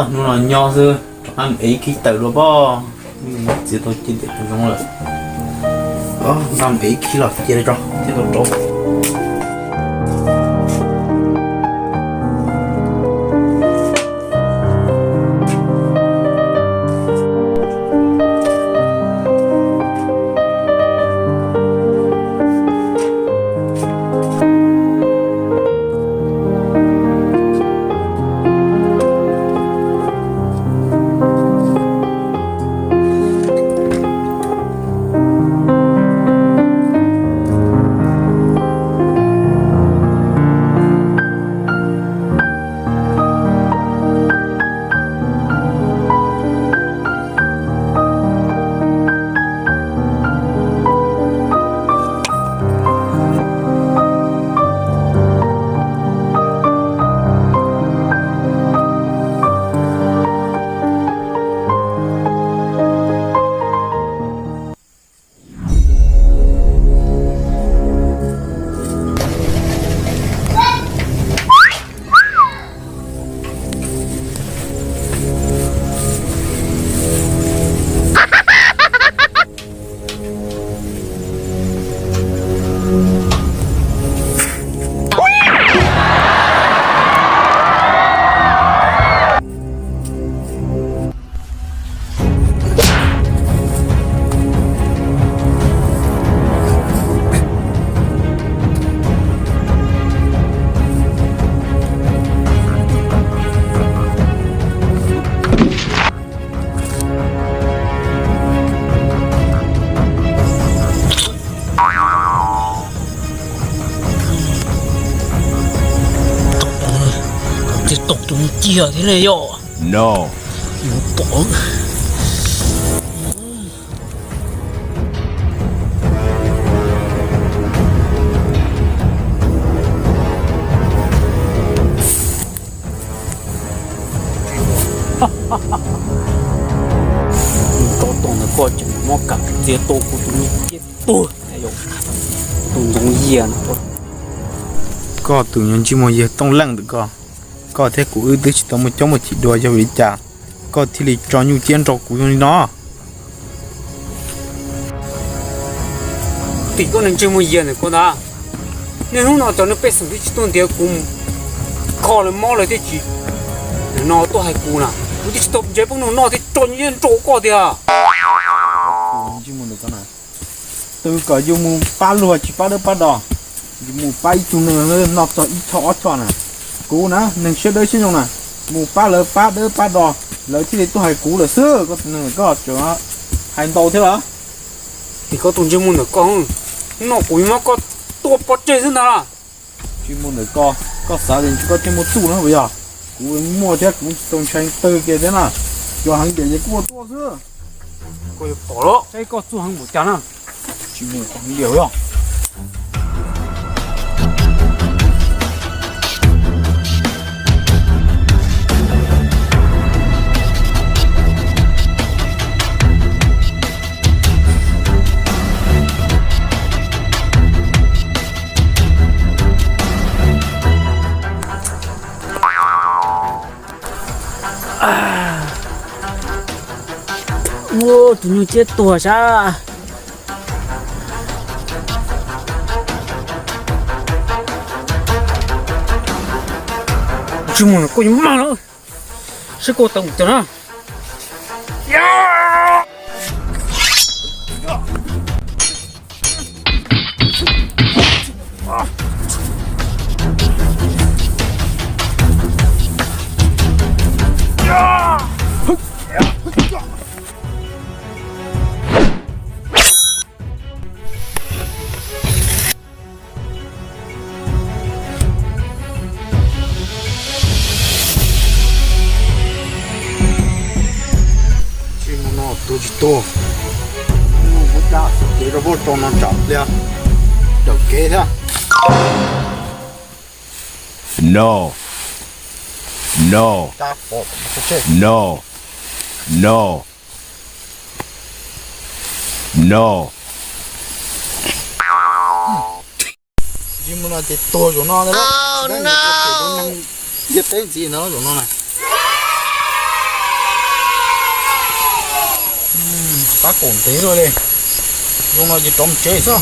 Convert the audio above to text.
nó là nho sư ăn ấy cái tự rồi bò chỉ tôi chỉ để tôi không rồi làm ấy khi là chia cho thế tôi trộnจะตกตรงเจียที่เลยย่อ No อยู่ตกตรงนั้นก็จะมอกับเจียโตกูตรงนี้เจียตัวไอ้ย่อตรงเยียนะตัวก็ตัวยังชิมวยต้องลั่งตัวก็เทกูอื้อตัวชิตมันจ้องมันชิดอยจะวิจารก็ที่ลิจอนอยู่เจียนจอกูอยู่นี่เนาะติก็นั่งชิมวยเนี่ยก็นะเนี่ยนู้นเราตอนนี้เป็นสิ่งที่ต้นเดียวกูคอเลยมอเลยที่จีนอตัวให้กูนะกูที่ตบเจ็บพวกนอที่จนยืนโจก็เดียวชิมวยตัวน่ะตัวก็อยู่มูป้าลัวชิป้าเด้อป้าดออยู่มูป้าอีจุนเลยนอกจากอีชอชอน่ะกูนะหนึ่งเชื่อได้ใช่ไหมน่ะมูป้าเลยป้าเด้อป้าดอเลยที่ตัวให้กูเลยซื้อก็หนึ่งก็จะให้โตเท่าไหร่ที่เขาตรงชิมวยเนี่ยก็นอกูยังก็ตัวปอดเจซึ่งนะชิมวยเนี่ยก็สาเหตุก็ที่มูตู้นะเว้ยกูมั่วแท้กูต้องใช้ตือเกศนะจะหันเดี๋ยวกูตัวซื้อกูจะต่อแล้วใช้ก็สู้หังหมดจานะชิมวยของเหลียวอ่ะโว้ตัวนี้เจ็บตัวใช่ชิมอนกูยังมาแล้ว是给我等着呢。呀！多几多，我家给着我装那找了，就给他。No. No. No. No. No. 你们那得多用那的了，那你这能也得几那用那呢？ Tá cổn tí rồi đi. Dùng nó chỉ trống chế sao?